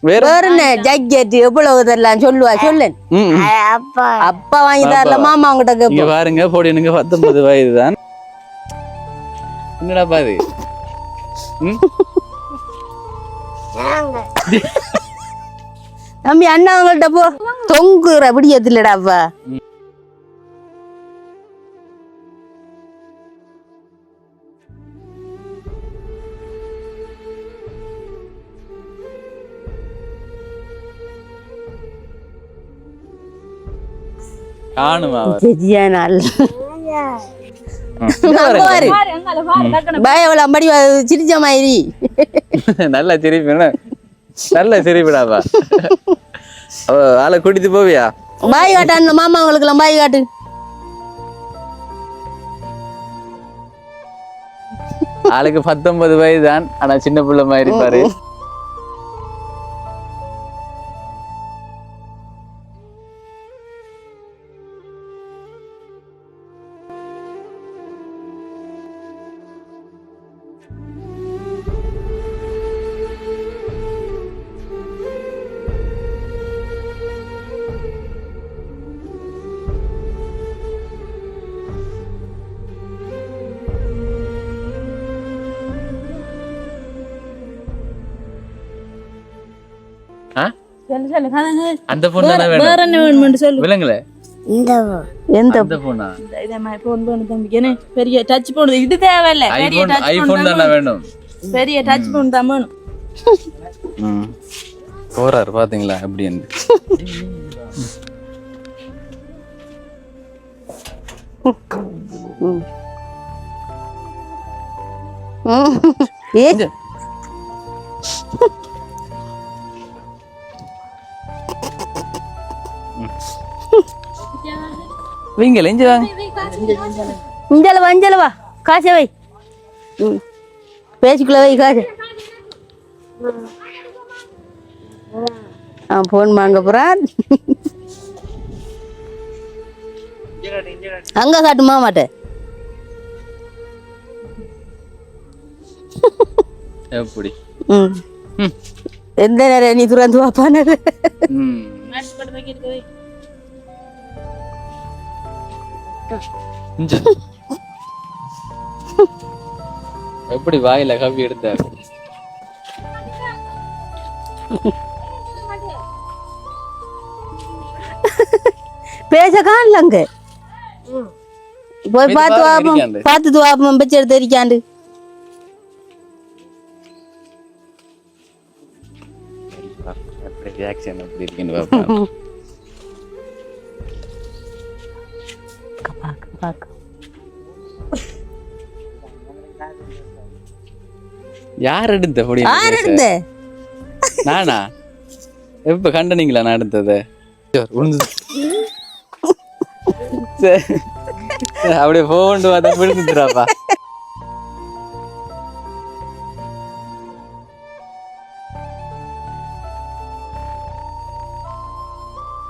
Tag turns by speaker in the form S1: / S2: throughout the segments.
S1: வேற
S2: என்ன ஜக்கெட் எவ்வளவு இதெல்லாம் சொல்லுவா சொல்லு. அப்பா வாங்கி தரல மாமா அவங்கிட்ட
S1: இங்க
S2: கேப்போம்.
S1: பாருங்க பொடியனுக்கு 19 வயது தான். என்னடா பாது
S2: தம்பி அண்ணா அவங்கள்ட்ட போ தொங்குற விடியதுலடா அப்பா.
S1: காணுமா
S2: பயவளம்படி சிரிச்ச மாதிரி
S1: நல்ல சிரிப்பு நல்ல சிரிப்புடாப்பா. ஆளை கூட்டிட்டு போவியா?
S2: பாய் காட்டு மாமா உங்களுக்கு எல்லாம் பாய் காட்டு.
S1: ஆளுக்கு 19 வயது தான். ஆனா சின்ன பிள்ளை மாதிரி பாரு. அந்த பொண்ணு வேற என்ன வேணும்னு சொல்லு. விலங்குல
S2: எந்த
S1: பொண்ணா?
S3: இத மாதிரி போன் பண்ணு தம்பிக்கு. என்ன பெரிய டச் போன் இது தேவையில்ல. பெரிய டச்
S1: ஐபோன் தான வேணும்.
S3: பெரிய டச் போன் தான் வேணும்.
S1: போறாரு பாத்தீங்களா அப்படின்னு. வீங்கல இங்க வாங்க.
S2: இஞ்சல வா காசை வை. பேச்சுக்குள்ள வை காசு. போன் வாங்க போறான். அங்க காட்டுமா மாட்டேன்.
S1: எப்படி
S2: எந்த நேரம் நீ துறந்து வாப்பான.
S1: எப்படி வாயில கவி எடுத்தாரு.
S2: பேச காணலங்க. போய் பார்த்து வாப்போம். பார்த்துட்டு வாப்போம். பச்சை எடுத்து எரிக்காண்டு.
S1: ரியாக்ஷன் எப்படி இருக்குன்னு பாப்போம். யார் எடுத்த பொடி?
S2: யார் எடுத்த?
S1: நானா? எப்ப கண்டனீங்களா நான் எடுத்தது? அப்படியே போண்டு வா விழுந்துறாப்பா.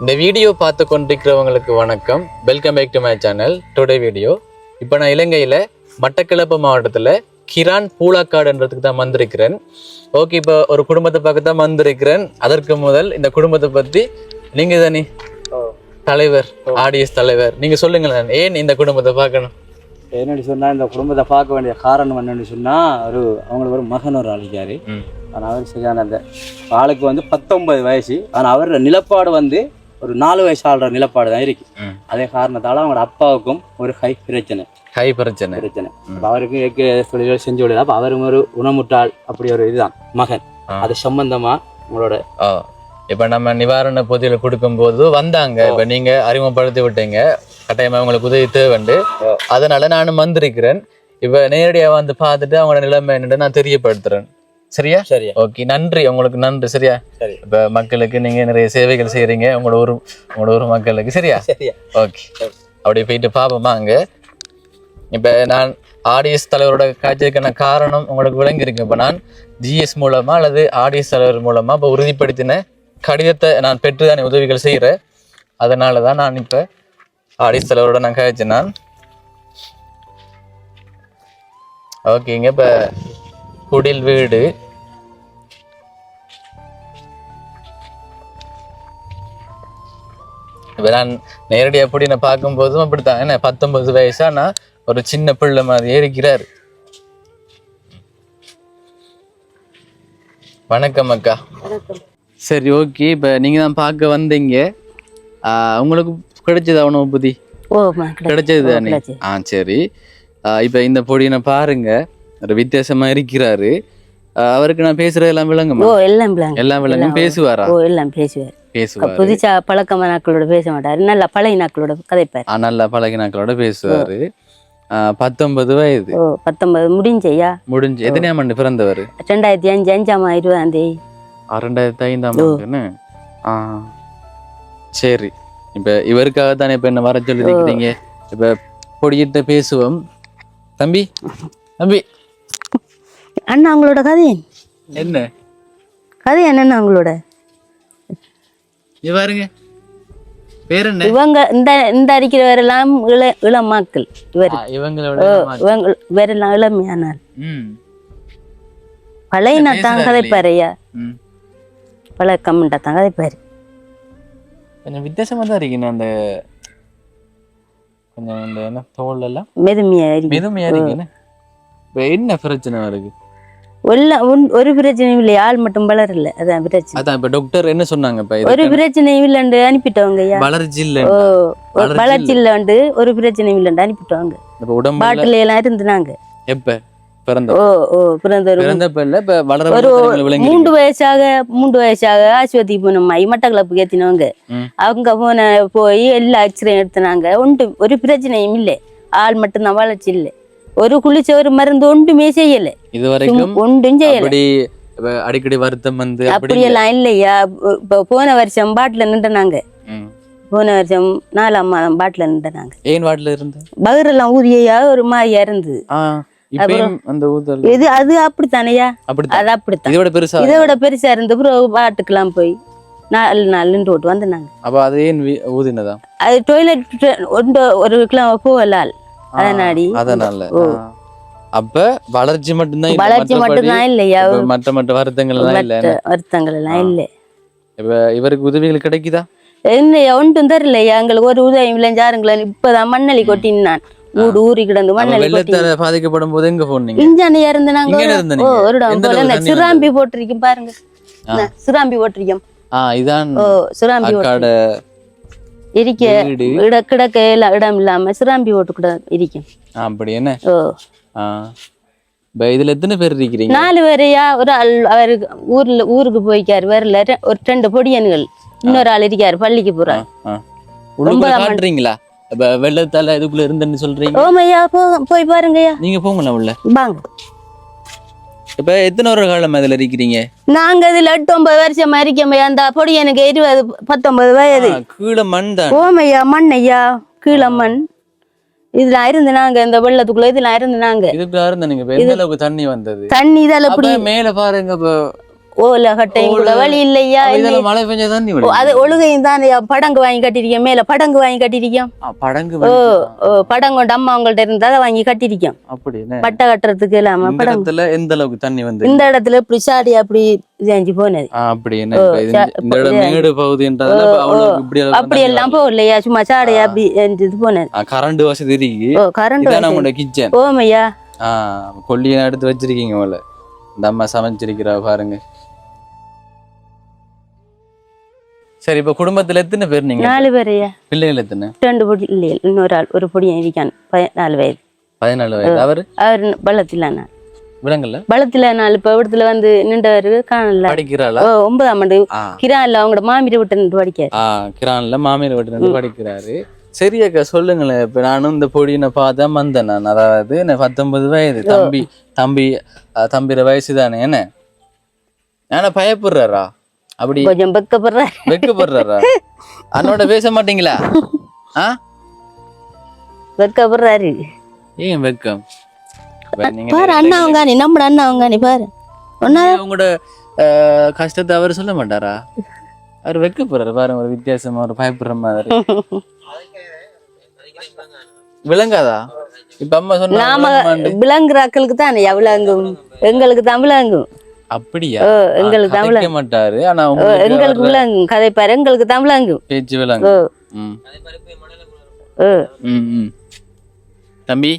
S1: இந்த வீடியோ பார்த்து கொண்டிருக்கிறவங்களுக்கு வணக்கம். Welcome back to my channel. Today video இப்போ நான் இலங்கையில் மட்டக்களப்பு மாவட்டத்தில் கிரான் பூலாக்காடுன்றதுக்கு தான் வந்திருக்கிறேன். ஓகே, இப்போ ஒரு குடும்பத்தை பார்க்க தான் வந்திருக்கிறேன். அதற்கு முதல் இந்த குடும்பத்தை பற்றி நீங்கள் தானே தலைவர், ஆடியஸ் தலைவர், நீங்கள் சொல்லுங்களேன், ஏன் இந்த குடும்பத்தை பார்க்கணும்?
S4: என்னடி சொன்னால் இந்த குடும்பத்தை பார்க்க வேண்டிய காரணம் என்னன்னு சொன்னால், அவங்களுக்கு ஒரு மகன் ஒரு ஆளிக்காரு. ஆனால் அவர் சரியான அந்த ஆளுக்கு 19 வயசு. ஆனால் அவரோட நிலப்பாடு ஒரு 4 வயசு ஆளுற நிலப்பாடு தான் இருக்கு. அதே காரணத்தால் அவங்களோட அப்பாவுக்கும் ஒரு கை பிரச்சனை. அவருக்கு தொழில்கள் செஞ்சு விடுதா. அப்போ அவரும் ஒரு உணமுட்டாள் அப்படி ஒரு இதுதான் மகன். அது சம்பந்தமா உங்களோட
S1: இப்ப நம்ம நிவாரண பொதியில் கொடுக்கும் போது வந்தாங்க. இப்ப நீங்க அறிமுகப்படுத்தி விட்டீங்க, கட்டாயமா உங்களுக்கு உதவி தேவைண்டு. அதனால நானும் வந்திருக்கிறேன். இப்ப நேரடியா வந்து பார்த்துட்டு அவங்களோட நிலைமை என்னன்னு நான் தெரியப்படுத்துறேன். சரியா?
S4: சரியா.
S1: ஓகே, நன்றி, உங்களுக்கு நன்றி. சரியா?
S4: சரி.
S1: இப்ப மக்களுக்கு நீங்க நிறைய சேவைகள் செய்யறீங்க உங்களோட ஊர் மக்களுக்கு. சரியா?
S4: சரியா.
S1: ஓகே, அப்படி போயிட்டு பாப்போமா அங்க. இப்ப நான் ஆடிஎஸ் தலைவரோட காய்ச்சலுக்கான காரணம் உங்களுக்கு விளங்கியிருக்கு. இப்ப நான் ஜிஎஸ் மூலமா அல்லது ஆடிஎஸ் தலைவர் மூலமா இப்ப உறுதிப்படுத்தின கடிதத்தை நான் பெற்றுதான் உதவிகள் செய்யறேன். அதனாலதான் நான் இப்ப ஆடிஎஸ் தலைவரோட நான் காய்ச்சேன் நான். ஓகேங்க, இப்ப குடில் வீடு இப்போ நான் நேரடியாக அப்படி நான் பார்க்கும்போதும் அப்படித்தான். என்ன 19 வயசா நான் ஒரு சின்ன பிள்ளை மாதிரியே இருக்கிறார். வணக்கம் அக்கா. சரி, ஓகே. இப்போ நீங்கள் தான் பார்க்க வந்தீங்க. உங்களுக்கு கிடைச்சது உணவு புதி கிடைச்சது தானே? சரி. இப்போ இந்த பொடியை பாருங்க, ஒரு வித்தியாசமா இருக்கிறாரு. அவருக்கு நான் பேசுறது எல்லாம் விளங்குமா? எல்லாம் விளங்கும். பேசுவாரா?
S2: எல்லாம் பேசுவார்.
S1: பேசுவார்.
S2: புதுசா பழக்கமான நாட்களோட பேச மாட்டாரு. நல்லா பழகி நாட்களோட கதைப்பார்.
S1: நல்லா பழகி நாட்களோட பேசுவாரு. 19 வயது.
S2: 19 முடிஞ்சையா?
S1: முடிஞ்சு. எத்தனையாம் ஆண்டு பிறந்தவர்?
S2: 2005 5ஆம் 20ஆம் தேதி.
S1: 2005ஆம் ஆண்டுன்னு. சரி. இப்ப இவருக்காக தானே இப்ப என்ன வர சொல்லி இருக்கிறீங்க. இப்ப பொடியிட்ட பேசுவோம். தம்பி தம்பி
S2: அண்ணா அவங்களோட கதை
S1: என்ன?
S2: கதை என்னன்னா அவங்களோட
S1: பாருங்க பேர் என்ன?
S2: இவங்க இந்த அடிக்கிறவரெல்லாம் இளமாக்கள்.
S1: இவங்களோட
S2: வேறெல்லாம் இளமையானார். பழைய நாட்டாங்க கதைப்பாரையா, பழக்கம்ன்றா தான் கதைப்பாரு.
S1: கொஞ்சம் வித்தியாசமா தான் இருக்கீங்க. அந்த கொஞ்சம் அந்த என்ன தோல் எல்லாம்
S2: மெதுமையா
S1: இருக்கீங்க. என்ன பிரச்சனை இருக்கு?
S2: ஒரு பிரச்சனையும் இல்லை, ஆள் மட்டும் வளரல. அதான் பிரச்சனை.
S1: அதான் இப்ப டாக்டர் என்ன சொன்னாங்க?
S2: ஒரு பிரச்சனையும் இல்லைன்னு அனுப்பிட்டவங்க.
S1: வளர்ச்சி இல்ல,
S2: வளர்ச்சி இல்லைன்னு ஒரு பிரச்சனையும் இல்லைன்னு அனுப்பிட்டவங்க. பாட்டில எல்லாம் இருந்தாங்க.
S1: எப்ப பிறந்த?
S2: ஒரு 3 வயசாக ஆஸ்பத்திரிக்கு போனோம். மட்டக்களப்புக்கு ஏத்தினவங்க. அவங்க போய் எல்லா எக்ஸ்ரே எடுத்தினாங்க. ஒரு பிரச்சனையும் இல்லை, ஆள் மட்டும்தான் வளர்ச்சி இல்லை. ஒரு குளிச்ச ஒரு மருந்து ஒன்றுமே செய்யல.
S1: இதுவரைக்கும்
S2: ஒன்றும் செய்யல.
S1: அடிக்கடி வருத்தம் வந்து
S2: அப்படியெல்லாம் இல்லையா? போன வருஷம் பாட்டில நின்றுனாங்க. போன வருஷம் 4ஆம் மாதம் பாட்டில நின்றுனாங்க.
S1: ஏன் பாட்டில இருந்து?
S2: பகிரெல்லாம் ஊதியா ஒரு மாதிரியா இருந்தது. இது அது அப்படித்தானையா? அது அப்படித்தான். இதை விட பெருசா இருந்து பாட்டுக்கெல்லாம் போய் 4 நாள் நின்று விட்டு வந்தாங்க.
S1: அப்ப அது ஏன் ஊதினதா?
S2: அது டாய்லெட் ஒரு கிலோ போகலால்
S1: அதனால. அப்ப வளர்ச்சி மட்டும்தான்
S2: இல்லையா?
S1: மற்ற வருத்தங்கள்
S2: எல்லாம் இல்ல.
S1: இப்ப இவருக்கு உதவிகள் கிடைக்குதா?
S2: இல்லையா? ஒன்றும் தரலையா எங்களுக்கு ஒரு உதவி இல்லை. யாருங்களா இப்பதான் மண்ணலி கொட்டினான். ஊறி கிடந்து மண்ணலி
S1: பாதிக்கப்படும் போது எங்க போனீங்க?
S2: இஞ்சானியா இருந்து நாங்க ஒரு போல சிராம்பி போட்டிருக்கோம் பாருங்க. சிராம்பி போட்டிருக்கோம்.
S1: இதான்
S2: சிராம்பி இருக்க கிடக்க இடம் இல்லாம சிராம்பி ஓட்டு கூட இருக்கும்.
S1: அப்படி என்ன? இதுல எத்தனை பேர் இருக்கிறீங்க?
S2: 4 பேரையா? ஒரு ஆள் அவருக்கு ஊருக்கு போய்க்காரு. வரல. ஒரு 2 பொடியன்கள். இன்னொரு ஆள் இருக்காரு, பள்ளிக்கு போறாரு.
S1: காட்டுறீங்களா? வெள்ளத்தால இதுக்குள்ள இருந்தேன்னு சொல்றீங்க?
S2: ஓமையா, போய் பாருங்கய்யா.
S1: நீங்க போங்களா உள்ள?
S2: வாங்க.
S1: இப்ப எத்தனை ஒரு காலம் அதுல இருக்கிறீங்க?
S2: நாங்க இதுல 8-9 வருஷமா இருக்கோம். அந்த பொடி எனக்கு 20-19 வயது.
S1: கீழே மண் தான்.
S2: ஓமையா, மண்ணையா, கீழே மண். இதுல இருந்து நாங்க இந்த வெள்ளத்துக்குள்ள இதுல இருந்து நாங்க
S1: இதுக்குள்ள இருந்து நீங்க எந்த அளவுக்கு தண்ணி வந்தது?
S2: தண்ணி இதால இப்படி
S1: மேல பாருங்க.
S2: ஓல கட்டையும் கூட வழி இல்லையா?
S1: மழை பெஞ்சா தண்ணி
S2: அது ஒழுகையும் தான். படங்கு வாங்கி கட்டிருக்கேன். மேல படங்கு வாங்கி கட்டிருக்கேன். படங்கு கொண்டு அம்மா அவங்கள்ட்ட இருந்தா அதை வாங்கி கட்டிருக்கேன். பட்டை கட்டுறதுக்கு இல்லாம படங்குல
S1: எந்த அளவுக்கு தண்ணி வந்து
S2: இந்த இடத்துல இப்படி சாடி அப்படி இதாஞ்சி போனது.
S1: அப்படி
S2: அப்படி எல்லாம் போகலையா? சும்மா சாடையா அப்படி போனது.
S1: கரண்ட் வசதி இருக்கு.
S2: கரண்ட்
S1: கிச்சன்
S2: ஓமையா
S1: கொல்லியை எடுத்து வச்சிருக்கீங்க போல. இந்த அம்மா சமைச்சிருக்கிறா பாருங்க. சரி, இப்ப குடும்பத்துல எத்தனை பேர் நீங்க?
S2: 4 பேரையா?
S1: பிள்ளைகள் எத்தனை?
S2: 2 பொடி இல்லையா? இன்னொரு ஆள் ஒரு பொடியன் இருக்கான். 14 வயது.
S1: 14 வயது. அவர்
S2: பள்ளத்திலான
S1: விலங்கல்ல
S2: பள்ளத்திலான இப்ப இடத்துல வந்து நின்றவரு காணல.
S1: படிக்கிறாளா?
S2: 9ஆம் ஆண்டு. கிரான்ல அவங்களோட மாமியார் விட்டு நின்று படிக்க.
S1: கிரான்ல மாமியார் விட்டு நின்று படிக்கிறாரு. சரி அக்கா, சொல்லுங்களேன். இப்ப நானும் இந்த பொடியினை பார்த்தா வந்தேன் நான். அதாவது 19 வயது. தம்பிர வயசு தானே. என்ன நான பயப்படுறாரா? அப்படி
S2: கொஞ்சம்
S1: வெக்கப்படுறாரா? அண்ணோட பேச மாட்டீங்களா?
S2: வெக்கப்படுறாரு.
S1: ஏன் வெக்கம்?
S2: பாரு அண்ணா அவங்க நீ நம்ம அண்ணா அவங்க நீ பாரு.
S1: உங்களோட கஷ்டத்தை அவர் சொல்ல மாட்டாரா? அவர் வெக்கப்படுறாரு பாருங்க. ஒரு வித்தியாசமா ஒரு பயப்படுற மாதிரி. விளங்காதா? இப்ப அம்மா சொன்னா
S2: நாம விளங்குறாக்களுக்கு தான் விளங்கும். எங்களுக்கு தான் விளங்கும்.
S1: அப்படியா?
S2: எங்களுக்கு தான்
S1: மாட்டாரு. ஆனா
S2: எங்களுக்கு விளங்கும். கதை பாரு, எங்களுக்கு தான் விளங்கும்.
S1: பேச்சு விளங்கும். ம்
S2: ஓ
S1: ம் ம் தம்பி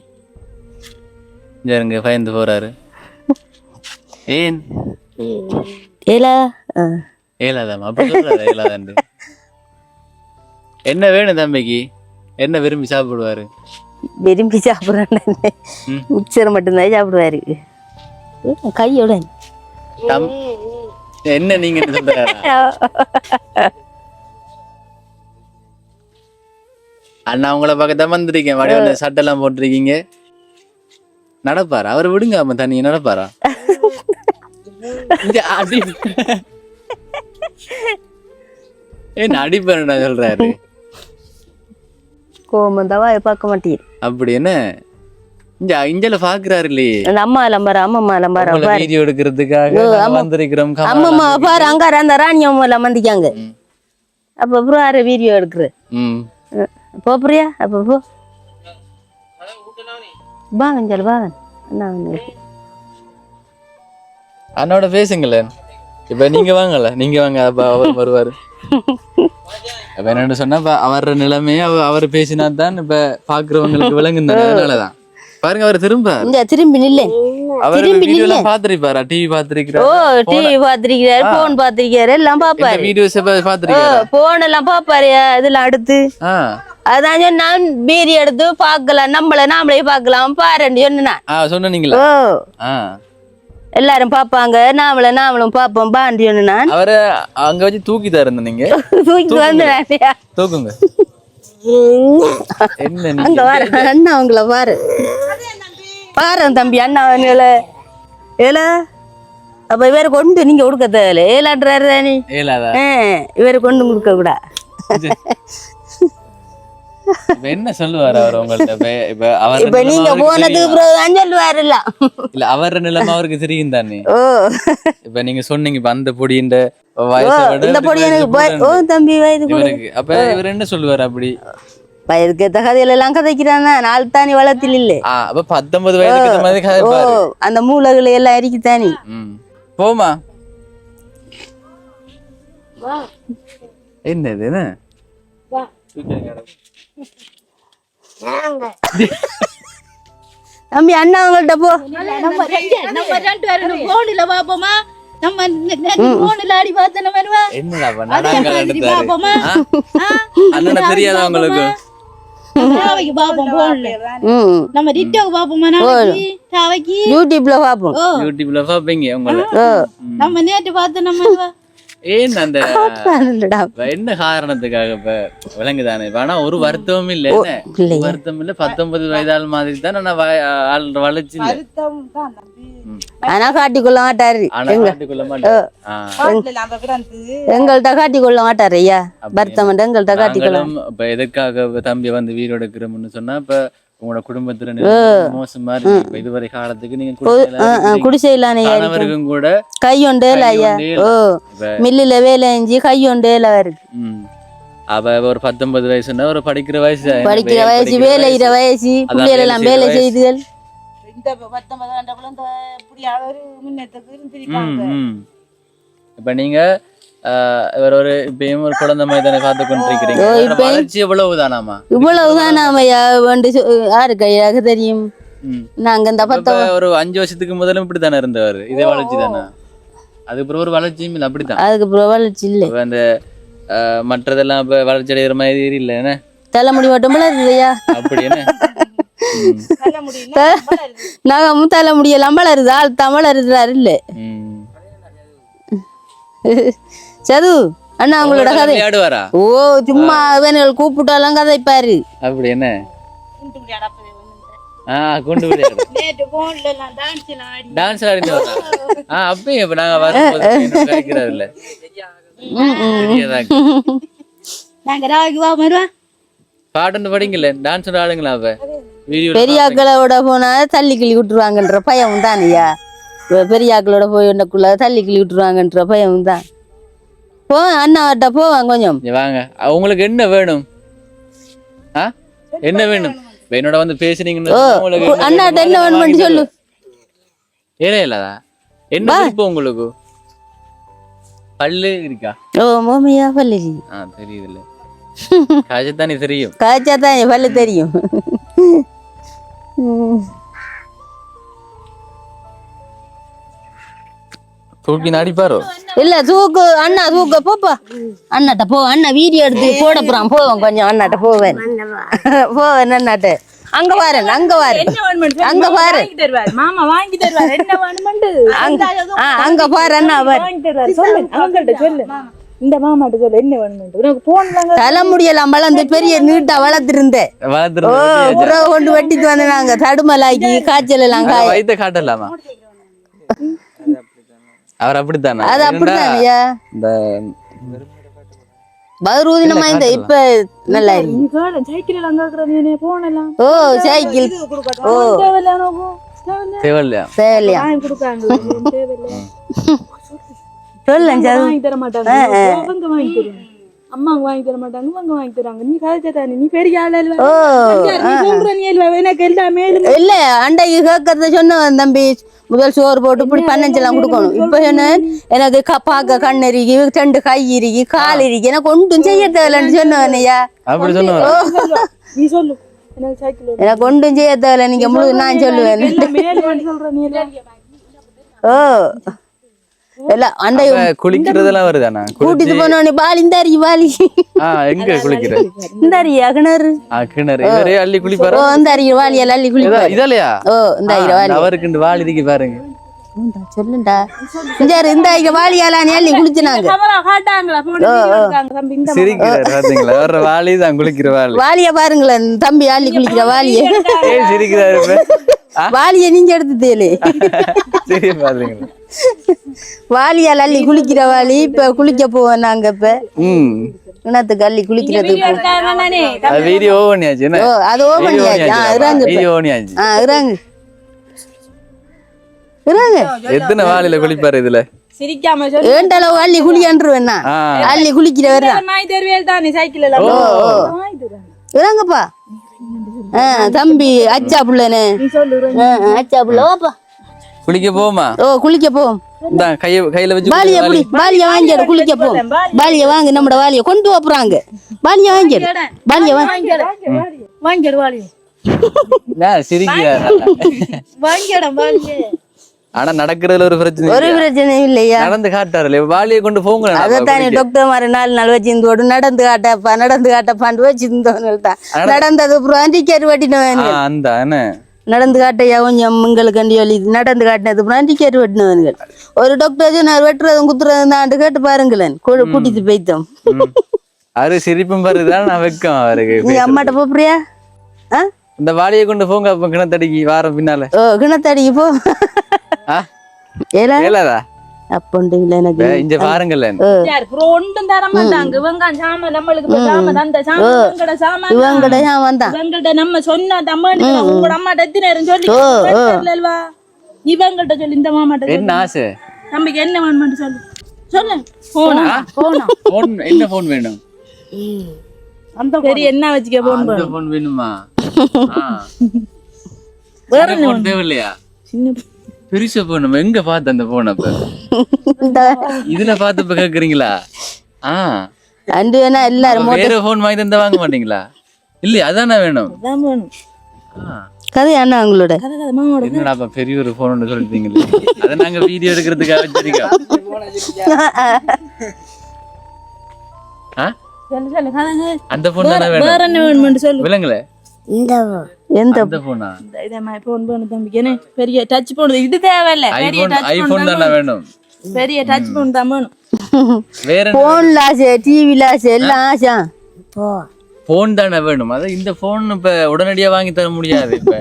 S1: இங்க இருங்க பயந்து போறாரு ஏன்
S2: ஏலா
S1: ஏலாதாமா அப்படி சொல்றாரு ஏலாதாண்டு என்ன வேணும் தம்பிக்கு என்ன விரும்பி சாப்பிடுவாரு
S2: விரும்பி சாப்பிட்றான் மிக்சர் மட்டும்தான் சாப்பிடுவாரு கையோட
S1: தம் என்ன நீங்க என்ன சொல்றாரா அண்ணா உங்களை பக்கத்தான் வந்திருக்கேன் வடிவ சட்டெல்லாம் போட்டிருக்கீங்க நடப்பாரா அவர் விடுங்க ஆமா தண்ணி நடப்பாரா இங்க அடி என்ன அடிப்பேன் சொல்றாரு
S2: கோமம் தான் பார்க்க மாட்டேன்
S1: அப்படி என்ன இங்க இஞ்சல பாக்குறாரு இல்லையே
S2: அந்த அம்மா லம்பரா அம்மம்மா லம்பரா பாரு
S1: வீடியோ எடுக்கிறதுக்காக நாங்க வந்திருக்கிறோம்
S2: அம்மம்மா பாரு அங்க அந்த ராணி அம்மா எல்லாம் வந்திக்காங்க அப்ப அப்புறம் யார வீடியோ எடுக்கிற
S1: ம்
S2: போறியா அப்ப போ வாங்க இஞ்சல் வாங்க அண்ணா வந்து
S1: அண்ணோட பேசுங்களேன் இப்ப நீங்க வாங்கல நீங்க வாங்க அப்ப அவர் வருவாரு அப்ப என்னன்னு சொன்னா இப்ப அவர் நிலைமையே அவர் பேசினா தான் இப்ப பாக்குறவங்களுக்கு விளங்குது அதனாலதான் பாருங்க அவர் திரும்ப
S2: இந்த திரும்பி நில்ல
S1: அவர் வீடியோ எல்லாம் பாத்திருப்பாரா டிவி பாத்திருக்கிறாரு
S2: ஓ டிவி பாத்திருக்காரு போன் பாத்திருக்காரு எல்லாம் பாப்பாரு
S1: வீடியோஸ் பாத்திருக்காரு
S2: போன் எல்லாம் பாப்பாரு இதெல்லாம் அடுத்து அதான் நான் பீரி எடுத்து பாக்கலாம் நாமளே பாக்கலாம் பாருன்னு சொன்னேன்
S1: சொன்னீங்களா
S2: ஓ எல்லாரும் பாப்பாங்க நாமளும் பாப்போம் பாண்டி நான்
S1: அவரை அங்க வச்சு தூக்கிதான் இருந்த நீங்க
S2: தூக்கி வந்து
S1: தூக்குங்க என்ன
S2: அங்க வர அண்ணா அவங்கள பாரு பாரு தம்பி அண்ணா ஏல அப்ப இவரை கொண்டு நீங்க கொடுக்க தேவையில்ல ஏலாடுறாரு தானே
S1: ஏலாதா
S2: இவரை கொண்டு கொடுக்க கூட
S1: என்ன சொல்லுவாரு அவர் உங்கள்ட்ட
S2: இப்ப நீங்க போனதுக்கு அப்புறம் சொல்லுவாரு இல்ல
S1: அவர் நிலைமை அவருக்கு தெரியும் தானே
S2: ஓ
S1: இப்ப நீங்க சொன்னீங்க இப்ப அந்த பொடின்ற
S2: இந்த பொடி எனக்கு ஓ தம்பி வயது
S1: இவருக்கு அப்ப இவர் என்ன சொல்லுவாரு அப்படி
S2: வயதுக்கு ஏத்த கதையில எல்லாம் கதைக்கிறாங்க நாள் தானி வளர்த்தில் இல்ல
S1: அப்ப 19 வயதுக்கு மாதிரி கதைப்பாரு
S2: அந்த மூலகளை எல்லாம் அரிக்கி தானி
S1: போமா என்னது என்ன
S2: தம்பி அண்ணா அவங்கள்ட்ட போ
S3: நம்ம ரெண்டு பேரும் போன்ல பாப்போமா நம்ம போன்ல ஆடி பார்த்தன வருவா
S1: என்னடா பண்ணா
S3: பாப்போமா
S1: அண்ணா தெரியாதா உங்களுக்கு
S3: தாவைக்கு பாப்போம் போன்ல நம்ம டிக்டாக் பாப்போமா தாவைக்கு
S2: யூடியூப்ல பாப்போம்
S1: யூடியூப்ல பாப்பீங்க உங்களை
S3: நம்ம நேத்து பார்த்தன வருவா
S1: ஏன் அந்த என்ன காரணத்துக்காக இப்ப விளங்குதானே ஆனா ஒரு வருத்தமும் இல்ல வருத்தம் இல்ல 19 வயதால் மாதிரி தான் நான் வளர்ச்சி
S2: ஆனா காட்டிக்கொள்ள மாட்டாரு எங்கள்கிட்ட காட்டிக்கொள்ள மாட்டாரு ஐயா வருத்தம் எங்கள்கிட்ட காட்டிக்கொள்ள
S1: இப்ப எதற்காக தம்பி வந்து வீடு எடுக்கிறோம்னு சொன்னா இப்ப உங்களோட குடும்பத்துல மோசமா இருக்கு இதுவரை காலத்துக்கு நீங்க குடிசையிலும் கூட
S2: கையொண்டேல ஐயா ஓ மில்லுல வேலை செஞ்சு கையொண்டேல இருக்கு
S1: அவ ஒரு 19 வயசுன்னா ஒரு படிக்கிற வயசு
S2: வேலை வயசு பிள்ளைகள் எல்லாம் வேலை செய்துகள்
S1: இப்ப நீங்க ஒரு இப்பயும் ஒரு குழந்தை மாதிரி தானே காத்து கொண்டிருக்கிறீங்க வளர்ச்சி இவ்வளவுதானாமா
S2: யாரு கையாக தெரியும் நாங்க இந்த
S1: ஒரு 5 வருஷத்துக்கு முதலும் இப்படித்தானே இருந்தவர் இதே வளர்ச்சி தானே அதுக்கப்புறம் ஒரு வளர்ச்சியும் இல்லை அப்படித்தான்
S2: அதுக்கப்புறம் வளர்ச்சி இல்லை
S1: அந்த மற்றதெல்லாம் இப்ப வளர்ச்சி அடைகிற மாதிரி இல்லை என்ன
S2: தலைமுடி மட்டும் இல்லையா
S1: அப்படி என்ன
S2: நாங்க தலைமுடியெல்லாம் வளருது ஆள் தமிழ் இருக்கிறாரு இல்ல சது அண்ணா அவங்களோட கதை ஓ சும்மா வேணுகள் கூப்பிட்டாலும் கதைப்பாரு
S1: அப்படி என்ன டான்ஸ் ஆடி அப்பயும் இப்ப நாங்க வரும்போது பாட்டு படிங்கல டான்ஸ் ஆடுங்களா அப்ப
S2: பெரியாக்களோட போனா தள்ளி கிள்ளி விட்டுருவாங்கன்ற பயம் தானையா பெரியாக்களோட போய் ஒன்றக்குள்ள தள்ளி கிள்ளி விட்டுருவாங்கன்ற பயம் தான் போ அண்ணாட்ட போவாங்க கொஞ்சம்
S1: வாங்க உங்களுக்கு என்ன வேணும் என்ன வேணும் என்னோட வந்து பேசுனீங்கன்னு
S2: அண்ணாட்ட என்ன வேணும்னு சொல்லு
S1: ஏலே இல்லதா என்ன இப்போ உங்களுக்கு பல்லு இருக்கா
S2: ஓ மோமியா பல்லு
S1: தெரியுதுல்ல காய்ச்சத்தானே தெரியும்.
S2: காய்ச்சாதான் என் பல்லு தெரியும்.
S1: தூக்கி நடிப்பாரோ
S2: இல்ல தூக்கு அண்ணா தூக்க போப்பா அண்ணாட்ட போ. அண்ணா வீடியோ எடுத்து போட போறான். போவேன் கொஞ்சம் அண்ணாட்ட போவேன். போவேன் அண்ணாட்ட. அங்க பாரு அங்க பாரு அங்க பாரு
S3: மாமா வாங்கி தருவார். என்ன வேணுமெண்டு
S2: அங்க பாரு அண்ணா பாரு.
S3: வாங்கி தருவார். சொல்லு அவங்கள்ட்ட சொல்லு. இந்த மாமாட்ட சொல்லு என்ன வேணுமெண்டு. உனக்கு போன் வாங்க
S2: தலைமுடியெல்லாம் வளர்ந்து பெரிய நீட்டா வளர்த்திருந்தேன். ஓ புறவை கொண்டு வெட்டிட்டு வந்து நாங்க தடுமலாக்கி காய்ச்சல் எல்லாம் காய
S1: வைத்த காட்டலாமா? அவர் அப்படித்தானே?
S2: அது அப்படித்தானயா
S1: இந்த
S2: பகரூதினமா இந்த இப்ப நல்லா இருக்கு.
S3: சைக்கிள் எல்லாம் கேக்குறது போனலாம்.
S2: ஓ சைக்கிள் ஓ
S1: தேவையில்லையா?
S2: சரியா
S3: கொடுக்காங்க தேவையில்லை.
S2: சொல்லுங்க
S3: வாங்கி தர மாட்டாங்க. அவங்க வாங்கி தருவாங்க. அம்மா வாங்கி தர மாட்டாங்க. அவங்க வாங்கி தராங்க. நீ கதைச்சானே நீ பெரிய ஆள் இல்ல.
S2: ஓ
S3: நீ சொல்ற நீ இல்ல எனக்கு எல்லாமே
S2: இல்ல அண்டைக்கு கேட்கறத சொன்னவன் தம்பி. முதல் சோறு போட்டு இப்படி பன்னஞ்செல்லாம் கொடுக்கணும். இப்ப என்ன எனக்கு பாக்க கண்ணெருகி 2 கை இறுகி கால் இறுகி எனக்கு ஒன்றும் செய்ய தேவையில்லைன்னு சொன்னவனையா.
S1: அப்படி சொன்ன
S3: நீ சொல்லு. எனக்கு சைக்கிள்
S2: எனக்கு ஒன்றும் செய்ய தேவையில்லை. நீங்க முழு நான் சொல்லுவேன்.
S3: சொல்ற நீ
S2: ஓ இல்ல அண்டை
S1: குளிக்கிறதெல்லாம் வருதானா?
S2: கூட்டிட்டு போனோடனே பாலி இந்தாரி பாலி
S1: எங்க குளிக்கிற?
S2: இந்தாரி கிணறு
S1: கிணறு இவரே அள்ளி குளிப்பாரு.
S2: ஓ இந்தாரி வாலியால அள்ளி குளிப்பாரு.
S1: இதலையா?
S2: ஓ இந்தாரி வாலி
S1: அவருக்கு வாலி இருக்கு பாருங்க.
S2: சொல்லுண்டா இந்த வாலியால அள்ளி குளிச்சுனாங்க.
S3: காட்டாங்களா தம்பி இந்த
S1: சிரிக்கிறாரு பாத்தீங்களா? வர்ற வாலி தான் குளிக்கிற வாலி.
S2: வாலிய பாருங்களேன் தம்பி அள்ளி குளிக்கிற வாலிய.
S1: சிரிக்கிறாரு.
S2: வாலிய நீங்க எடுத்து தேலு.
S1: சரி பாத்தீங்களா?
S2: வாலியால் அள்ளி குளிக்கிற வாலி. இப்ப குளிக்க போவோம் நாங்க. இப்ப கிணத்துக்கு அள்ளி குளிக்கிறது.
S1: வீடியோ ஓவனியாச்சு.
S2: ஓ அது ஓவனியாச்சு.
S1: வீடியோ ஓவனியாச்சு.
S2: இறாங்க இறாங்க
S1: எத்தனை வாலில குளிப்பாரு இதுல?
S3: சிரிக்காம
S2: ஏண்டளவு அள்ளி குளியான்றுவேன். அள்ளி குளிக்கிற
S3: வாங்கி தருவேல் தானே சைக்கிள் எல்லாம்
S2: இறங்கப்பா. தம்பி அச்சா புள்ளனே அச்சா புள்ள வாப்பா
S1: குளிக்க போமா?
S2: ஓ குளிக்க போவோம்.
S1: கையில வச்சு
S2: பாலிய புடி. பாலிய வாங்கிடு குளிக்க போவோம். பாலிய வாங்க நம்மட வாலிய கொண்டு போறாங்க. பாலிய வாங்கிடு. பாலிய
S3: வாங்கிடு வாலி
S1: சிரிக்கிறாரு.
S3: வாங்கிடம் வாலி.
S1: ஆனா நடக்கிறதுல ஒரு பிரச்சனை
S2: ஒரு பிரச்சனை இல்லையா?
S1: நடந்து காட்டாரு. வாலியை கொண்டு போங்க.
S2: அதைத்தானே டாக்டர் மாதிரி 4 நாள் வச்சிருந்தோடு நடந்து காட்டப்பான்னு வச்சிருந்தவங்க தான் நடந்தது. அப்புறம் டிக்கெட் வெட்டினவன்
S1: அந்த
S2: நடந்து காட்டையா கொஞ்சம் உங்களுக்கு கண்டி வலி நடந்து காட்டினது அப்புறம் டிக்கெட் வெட்டினவன்கள். ஒரு டாக்டர் சொன்னார் வெட்டுறதும் குத்துறதும் தான் கேட்டு பாருங்களேன். கூட்டிட்டு போய்த்தோம்.
S1: அது சிரிப்பும் பாருதான் நான் வைக்கும் அவருக்கு.
S2: நீ அம்மாட்ட போறியா?
S1: இந்த வாலியை கொண்டு போங்க. அப்ப கிணத்தடிக்கு வாரம் பின்னால.
S2: ஓ கிணத்தடிக்கு போ.
S1: ஏலாதா
S2: அப்பண்டீங்களா? எனக்கு
S1: இங்க பாருங்களேன்.
S3: ஒன்றும் தர மாட்டாங்க. வெங்காயம் சாமான் நம்மளுக்கு அந்த சாமான்
S2: இவங்கட சாமான் தான்.
S3: இவங்கள்ட்ட நம்ம சொன்னா தமிழ் உங்களோட அம்மாட்ட எத்தினேரும் சொல்லி இவங்கள்ட்ட சொல்லி இந்த மாமாட்ட
S1: என்ன ஆசை
S3: தம்பிக்கு என்ன வேணும்னு சொல்லு. சொல்லு. போனா
S1: என்ன போன் வேணும்?
S3: அந்த சரி என்ன வச்சுக்க
S1: போன் வேணுமா? வேற போன் தேவையில்லையா? சின்ன பெருசா போன் எங்க பார்த்த அந்த போன்? அப்ப இதுல பார்த்தப்ப கேக்குறீங்களா?
S2: அண்டு வேணா எல்லாரும்
S1: வேற போன் வாங்கி தந்தா வாங்க மாட்டீங்களா? இல்லையா? அதானே வேணும்.
S2: கதை அண்ணா உங்களோட
S1: என்னடா பெரிய ஒரு போன் சொல்லிட்டீங்களே. அதை நாங்க வீடியோ எடுக்கிறதுக்காக வச்சிருக்கோம். அந்த போன் தானே வேணும்.
S3: வேற என்ன வேணும்னு சொல்லு.
S1: விலங்குல
S2: எந்த
S1: போனா?
S3: போன் வேணும் தம்பிக்கு. என்ன பெரிய டச் போன் இது தேவையில்ல.
S1: ஐபோன் தானே வேணும்.
S3: பெரிய டச் போன் தான் வேணும்.
S1: வேற
S2: போன்ல ஆசை டிவில ஆசை எல்லாம் ஆசை.
S1: போன் தானே வேணும். அதான் இந்த போன் இப்ப உடனடியா வாங்கி தர முடியாது. இப்ப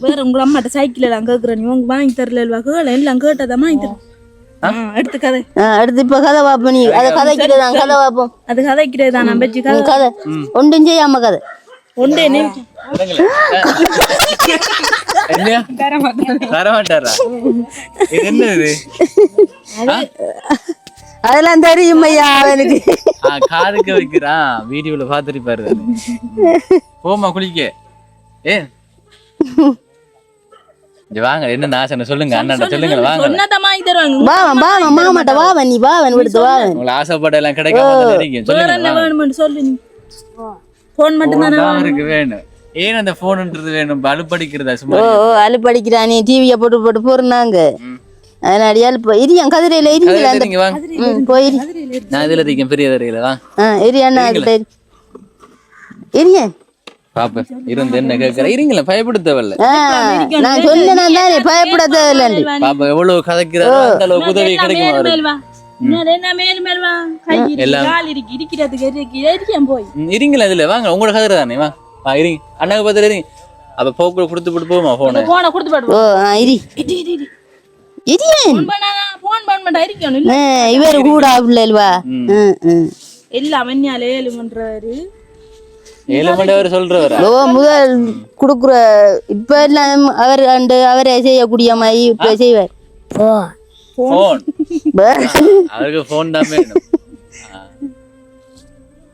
S3: வேற உங்க அம்மாட்ட சைக்கிள் எல்லாம் கேக்குறேன். நீ வாங்கி தரல எல்லாம் கேட்டதான் வாங்கி தரேன். அடுத்து கதை
S2: அடுத்து இப்ப கதை பாப்போம். நீ அதை கதைக்கிறதா கதை பாப்போம்.
S3: அது கதைக்கிறதா நான் வச்சு
S2: கதை ஒன்றும் செய்யாம கதை
S3: ஒன்றே
S1: தரமாட்டாரா? இது என்னது?
S2: அதெல்லாம் தெரியும் ஐயா அவனுக்கு.
S1: காதுக்கு வைக்கிறான். வீடியோல பாத்துருப்பாரு. போமா குளிக்க. வாங்க என்ன நாசன சொல்லுங்க. அண்ணா சொல்லுங்க. வாங்க
S3: வாங்கி தருவாங்க
S2: பாவன் பாவன் மாமாட்ட வாவன் நீ பாவன் விடுத்து வாவன்
S1: உங்களுக்கு ஆசைப்பட்ட எல்லாம் கிடைக்காம இருக்கீங்க
S3: வேற
S1: சொல்லுங்க
S3: என்ன வேணும்னு சொல்லு நீ போன் மட்டும் தானே
S1: இருக்கு வேணும் ஏன் அந்த போன்ன்றது வேணும் அலுப்படிக்கிறதா
S2: ஓ
S1: சும்மா
S2: ஓ அலுப்படிக்கிறானே டிவியை போட்டு போட்டு போறாங்க அதனால அலுப்பு இரியான் கதிரையில இருங்களா அந்த
S1: நீங்க வாங்க
S2: போயிரு
S1: நான் இதுல இருக்கேன் பெரிய தரையில வா
S2: இரியாண்ணா இரியன்
S1: பாப்ப இருந்து என்ன கேட்கற இருங்களா பயப்பட தேவையில்ல
S2: நான் சொன்னேன் தானே பயப்பட தேவையில்லை
S1: பாப்பா எவ்வளவு கதைக்கிறாரோ அந்த அளவுக்கு உதவி கிடைக்கும் அவருக்கு.
S3: மேல் மேல் வா கையில் கால் இருக்கு இருக்கிறதுக்கு இருக்கேன் போய்
S1: இருங்களா இதுல வாங்க உங்களோட கதிரை தானே வா இருங்க அண்ணாக்கு பார்த்து இருங்க அப்ப போக்குல கொடுத்து போட்டு போமா போன
S3: போனை கொடுத்து பாடு
S2: ஓ இரி இரியன்
S3: போன் பண்ண இருக்கணும் இல்ல
S2: இவர் கூட ஆகலவா
S3: எல்லாம் மண்ணியால ஏழுமன்றாரு
S1: 7 மணி வரை சொல்றவரா
S2: ஓ முதல் குடுக்குற இப்ப எல்லாம் அவர் அண்டு அவரே செய்யக்கூடிய மாதிரி இப்ப செய்வார்
S1: போன் அவருக்கு போன் தான் வேணும்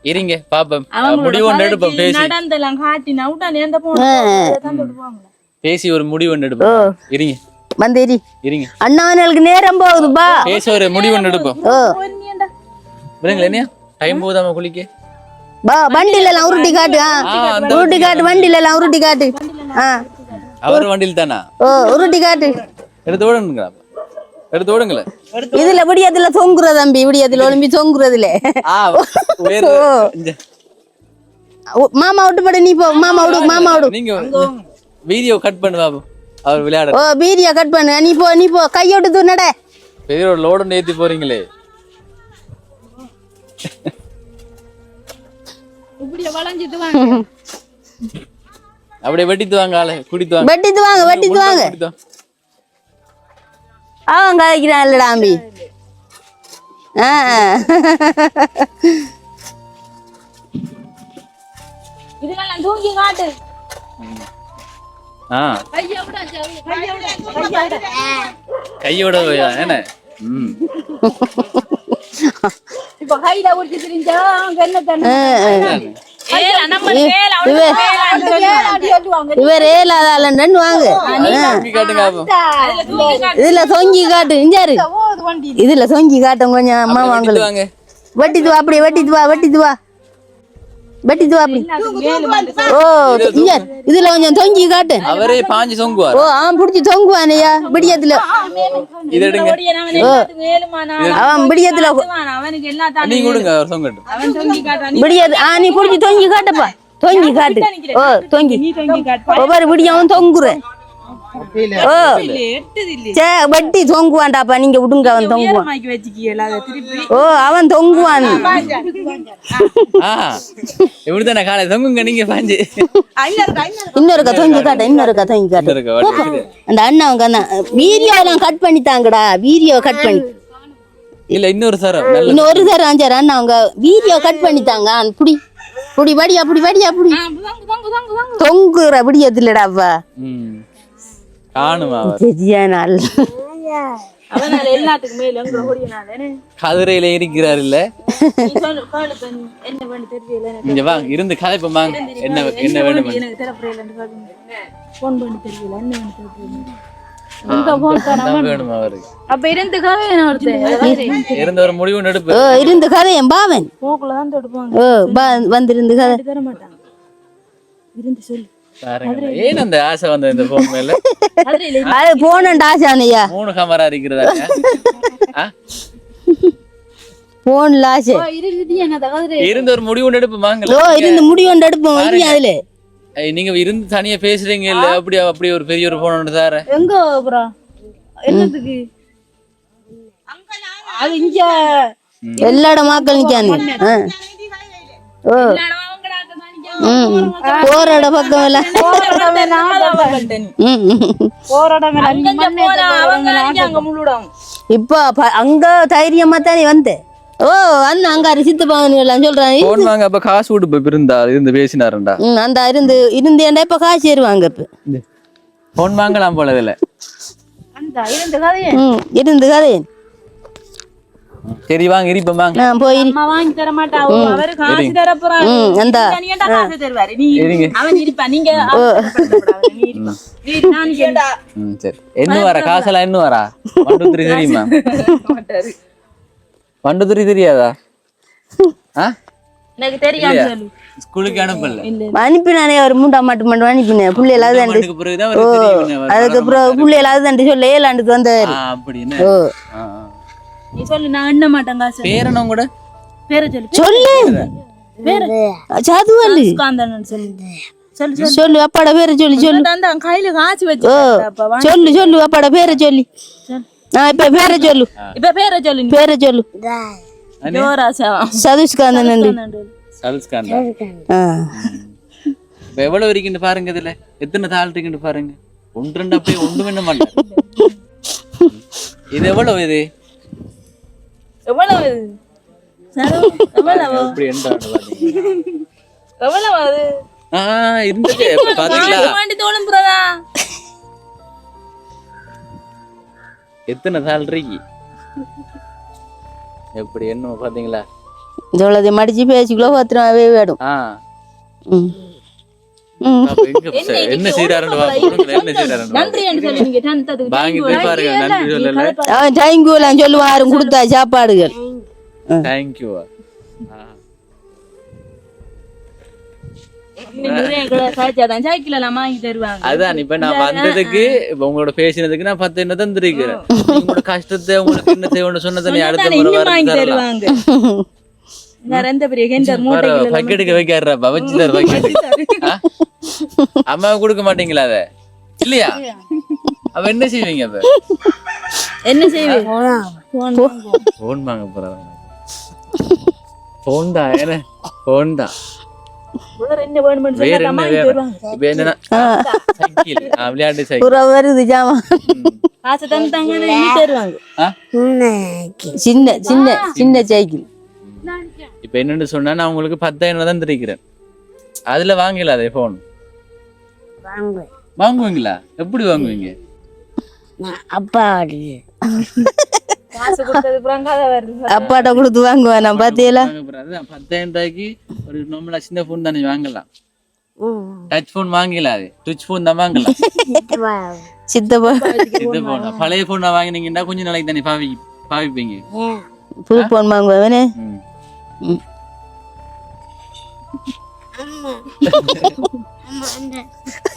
S1: இருங்க பாப்போம் முடிவு ஒன்று எடுப்போம் பேசி
S3: நடந்தெல்லாம் காட்டினா உடனே அந்த போன்
S1: பேசி ஒரு முடிவு ஒன்று எடுப்போம் இருங்க
S2: வந்து இரி
S1: இருங்க
S2: அண்ணாவனுக்கு நேரம் போகுதுப்பா
S1: பேசி ஒரு முடிவு ஒன்று எடுப்போம்
S2: ஓ
S1: விடுங்களா என்ன டைம் போதாம குளிக்க
S2: பா வண்டியில எல்லாம் உருட்டி காட்டு உருட்டி காட்டு வண்டியில எல்லாம் உருட்டி காட்டு
S1: அவர் வண்டியில் தானா
S2: ஓ உருட்டி காட்டு
S1: எடுத்து விடுங்களா எடுத்து விடுங்களேன்
S2: இதுல விடியத்துல தொங்குற தம்பி விடியத்துல ஒளிம்பி தொங்குறதுல மாமா விட்டு படு நீ போ மாமா விடு மாமா விடு
S1: நீங்க வீடியோ கட் பண்ணு பாபு அவர் விளையாட
S2: ஓ வீடியோ கட் பண்ணு நீ போ கையோட்டு தூணட
S1: பெரிய ஒரு லோடு ஏத்தி போறீங்களே
S3: இப்படியே வளைஞ்சிட்டு வாங்க
S1: அப்படியே வெட்டிட்டு வாங்க ஆளு குடித்து வாங்க
S2: வெட்டிட்டு வாங்க அவன் கதைக்கிறான் இல்லடா அம்பி
S3: இதெல்லாம் தூங்கி காட்டு
S1: கையோட என்ன
S3: இப்ப கையில உடிச்சு திரிஞ்சா என்ன தானே
S2: இவர் ஏலாதாலன்னு வாங்க இதுல சொங்கி காட்டு இஞ்சாரு இதுல சொங்கி காட்டும் கொஞ்சம் அம்மா வாங்க வெட்டிட்டு வா அப்படி வெட்டிட்டு வா அப்படி ஓ இஞ்சார் இதுல கொஞ்சம் தொங்கி காட்டு
S1: அவரே பாஞ்சு தொங்குவார்
S2: ஓ அவன் பிடிச்சி தொங்குவானையா விடியத்துல
S1: இது எடுங்க
S2: அவன் விடியத்துல
S1: நீங்க கொடுங்க அவர் தொங்கட்டும்
S2: விடியாது நீ பிடிச்சி தொங்கி காட்டப்பா தொங்கி காட்டு ஓ தொங்கி ஒவ்வொரு விடியவும் தொங்குற ஓ சே வட்டி தொங்குவான்டாப்பா நீங்க விடுங்க அவன் தொங்குவான் ஓ அவன் தொங்குவான்
S1: இப்படித்தானே காலை தொங்குங்க நீங்க பாஞ்சு
S2: இன்னொருக்கா தொங்கி காட்டு அந்த அண்ணாவுங்க அண்ணா வீடியோ எல்லாம் கட் பண்ணித்தாங்கடா வீடியோ கட் பண்ணி
S1: இல்ல இன்னொரு தரம்
S2: இன்னொரு தரம் அஞ்சாரு அண்ணா அவங்க வீடியோ கட் பண்ணித்தாங்க புடி வடியா புடி தொங்குற விடியதுலடாப்பா
S1: காணுமா கதிரையில இருக்கிறார் இல்ல இங்க வாங்க இருந்து கதைப்போம் வாங்க என்ன வேணும் வேணும் அவருக்கு
S3: அப்ப இருந்து கதை
S1: இருந்த ஒரு முடிவு எடுப்பு
S2: இருந்து கதை என் பாவன்
S3: போக்குலதான் தொடுப்பாங்க
S2: வந்திருந்து கதை
S3: தர மாட்டாங்க இருந்து சொல்லு
S1: ஏன் அந்த ஆசை வந்த இந்த போன் மேல
S2: அது போனண்ட ஆசை அண்ணையா
S1: 3 கேமரா இருக்கிறதா
S2: போன்ல ஆசை
S1: இருந்த ஒரு முடிவு எடுப்பு வாங்கல
S2: ஓ இருந்து முடிவு எடுப்போம் அதுல
S1: நீங்க இருந்து தனியா பேசுறீங்க இல்ல அப்படி ஒரு பெரிய ஒரு போன் ஒன்று தார
S3: எங்க அப்புறம் என்னத்துக்கு அது இங்க
S2: எல்லா இடம் மக்கள் நிக்கானு ஓ போராட பக்கம் இல்ல இப்ப அங்க தைரியமா தானே வந்த ஓ அண்ணா அங்க சித்து பாவன் எல்லாம் சொல்றாங்க
S1: அப்ப காசு விட்டு இருந்தா இருந்து பேசினாருண்டா
S2: அந்த இருந்தேன்டா இப்ப காசு ஏறுவாங்க இப்ப
S1: போன் வாங்கலாம் போல இதுல
S2: இருந்து கதை
S1: சரி வாங்க இருப்போம் வாங்க
S2: நான் போய்
S3: அம்மா வாங்கி தர மாட்டா அவரு காசு தர போறாரு
S2: அந்த
S3: நீ ஏன்டா காசு தருவாரு நீ
S1: இருங்க.
S3: அவன் இருப்பா நீங்க அவசரப்படக்கூடாது. நீ இருப்பா. நீ நான் கேட்டா
S1: சரி என்ன வரா காசெல்லாம் என்ன வரா 1 2 3 தெரியுமா
S3: மாட்டாரு
S1: 1 2 3 தெரியாதா
S3: எனக்கு தெரியாது சொல்லு
S1: ஸ்கூலுக்கு அனுப்பல
S2: அனுப்பினானே ஒரு 3 மட்டும் அனுப்பினேன் பிள்ளைகளாவது தண்டு
S1: அதுக்கு பிறகுதான் ஒரு தெரியும்
S2: அதுக்கப்புறம் பிள்ளைகளாவது தண்டு சொல்ல 7 வந்தாரு
S1: அப்படி என்ன
S2: ஓ
S3: நீ சொல்லு நான் எண்ண மாட்டேன் காசு
S1: பேரனும் கூட
S3: பேரை சொல்லு
S2: சொல்லு சாதுவல்லு
S3: காந்தன் சொல்லு சொல்லு
S2: சொல்லு அப்பாட பேரை சொல்லி சொல்லு
S3: அந்த கையில காசு வச்சு அப்ப
S2: சொல்லு சொல்லு அப்பாட பேரை சொல்லி இப்ப பேரை சொல்லு
S3: இப்ப பேரை சொல்லு நீ.
S2: பேரை சொல்லு
S3: ஜோராசா
S2: சதுஷ்காந்தன்
S1: சல்ஸ்காண்டா இப்ப எவ்வளவு இருக்குன்னு பாருங்க இதுல எத்தனை தாள் இருக்குன்னு பாருங்க 1 2 அப்படியே ஒண்ணும் என்ன மாட்டேன் இது எவ்வளவு இது
S3: எவ்வளவு இது? சரு, எவ்வளவு
S1: எப்படி என்ன
S3: எவ்வளவு அது
S1: இருந்தது இப்ப பாத்தீங்களா
S3: வாண்டி தோணும் புறதா
S1: எத்தனை தாள் இருக்கு எப்படி என்ன பாத்தீங்களா
S2: ஜோளதை மடிச்சு பேசிக்குள்ள பத்திரமாவே வேடும்
S1: அப்ப என்ன செய்யறாருன்னு பாப்போம் என்ன செய்யறாருன்னு
S3: நன்றி என்று சொல்லி நீங்க தந்ததுக்கு
S1: வாங்கி போய் பாருங்க நன்றி சொல்லல
S2: அவன் தேங்க்யூலாம் சொல்லுவான் யாரும் கொடுத்தா சாப்பாடுகள்
S1: தேங்க்யூ
S3: நிறைய காய்ச்சாதான் சைக்கிள் எல்லாம் வாங்கி தருவாங்க
S1: அதான் இப்ப நான் வந்ததுக்கு இப்ப உங்களோட பேசினதுக்கு நான் 10 என்ன தந்திருக்கிறேன் உங்களோட கஷ்டத்தை உங்களுக்கு என்ன தேவைன்னு சொன்னதை நீ அடுத்த முறை
S3: இன்னும் வாங்கி
S1: வர
S3: தருவாங்க வேற எந்த பெரிய கெண்டர் மூட்டைகள்
S1: பக்கெட்டுக்கு வைக்காடுறப்ப வச்சுதார் பக்கெட்டு அம்மாவை கொடுக்க மாட்டீங்களா அத இல்லையா அப்ப என்ன செய்வீங்க அப்ப
S3: என்ன செய்வீங்க
S1: போன் வாங்க போறாங்க போன் தான் என்ன போன் தான்
S3: வேற என்ன வேணும்னு
S1: வேற
S3: சொன்னா
S1: என்ன
S3: வாங்கி
S1: வேற
S3: தருவாங்க
S1: இப்ப என்னன்னா சைக்கிள் விளையாட்டு சைக்கிள்
S2: புறா வருது ஜாமான்
S3: காசு தந்தாங்க நீ தருவாங்க
S2: சின்ன சின்ன சின்ன சைக்கிள்
S1: இப்ப என்னன்னு சொன்னா நான் உங்களுக்கு 10,000 தான் தெரிவிக்கிறேன் அதுல வாங்கல அதே போன் வாங்குவீங்களா எப்படி வாங்குவீங்க
S3: காசு கொடுத்தது புறம் கதை வருது
S2: அப்பாட்ட கொடுத்து வாங்குவேன் நான் பாத்தியல
S1: 10,000 ரூபாய்க்கு ஒரு நம்மள சின்ன போன் தானே வாங்கலாம் டச் போன் வாங்கல அது டச் போன் தான் வாங்கலாம்
S2: சித்தப்பா
S1: சித்த போனா பழைய போன் வாங்கினீங்கன்னா கொஞ்சம் நாளைக்கு தானே பாவிப்பீங்க
S2: புது போன் வாங்குவேன்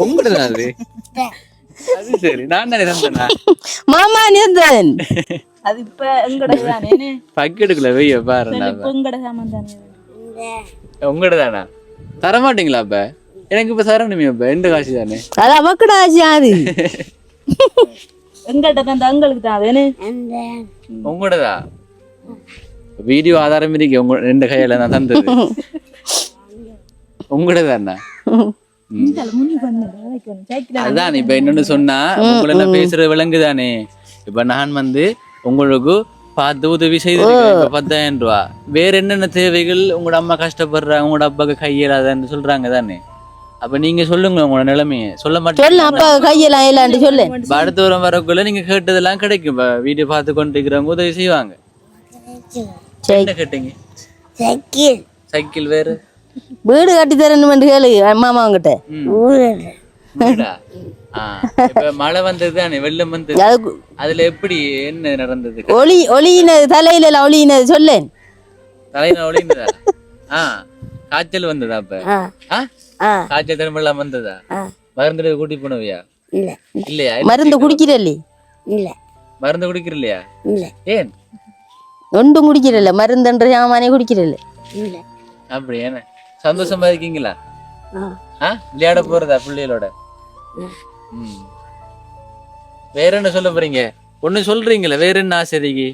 S1: உங்களதான் அது அது சரி நான் தானே தந்தேனா
S2: மாமா நிர்ந்தன்
S3: அது இப்ப எங்கட தானே
S1: பக்கெட்டுக்குள்ள வெய்ய பாரு
S3: இப்ப எங்கட சாமான் தானே
S1: உங்கள்ட தானா தரமாட்டீங்களா அப்ப எனக்கு இப்ப தரணுமே அப்ப எந்த காசு தானே
S2: அது அவக்கட ஆச்சு அது
S3: எங்கள்கிட்ட தந்தா எங்களுக்கு தான் வேணு
S1: உங்களோடதா வீடியோ ஆதாரம் இருக்கு உங்க 2 கையில நான் தந்தது உங்களோடதாண்ணா அதான் இப்ப என்னன்னு சொன்னா உங்களை நான் பேசுற விலங்குதானே இப்ப நான் வந்து உங்களுக்கு பார்த்து உதவி செய்திருக்கேன் 10,000 ரூபா வேற என்னென்ன தேவைகள் உங்களோட அம்மா கஷ்டப்படுறாங்க உங்களோட அப்பாவுக்கு கையிலாதான்னு சொல்றாங்க தானே அப்ப நீங்க சொல்லுங்க உங்களோட நிலைமையை சொல்ல மாட்டேன்
S2: அப்பா கையெல்லாம் இல்லாண்டு சொல்லு
S1: அடுத்த வாரம் வரக்குள்ள நீங்க கேட்டதெல்லாம் கிடைக்கும் வீடியோ பார்த்து கொண்டு இருக்கிறவங்க உதவி செய்வாங்க என்ன கேட்டீங்க சைக்கிள் வேற
S2: வீடு கட்டி தரணும் கேளு மாமா கிட்ட
S1: வீடா? இப்ப மழை வந்தது தானே வெள்ளம் வந்தது அதுல எப்படி என்ன நடந்தது
S2: ஒளியினது தலையில எல்லாம் ஒளியினது சொல்லேன்
S1: தலையில ஒளிந்ததா காய்ச்சல் வந்ததா அப்ப காய்ச்சல் திரும்ப வந்ததா மருந்து கூட்டி போனவையா இல்லையா
S2: மருந்து குடிக்கிறல்ல
S1: மருந்து குடிக்கிறலையா ஏன்
S2: ஒன்றும் குடிக்கிறல்ல மருந்துன்ற சாமானே குடிக்கிறல்ல
S1: அப்படி என்ன சந்தோஷமா இருக்கீங்களா விளையாட போறதா பிள்ளைகளோட வேற என்ன சொல்ல போறீங்க ஒண்ணு சொல்றீங்களா வேற என்ன ஆசைக்கு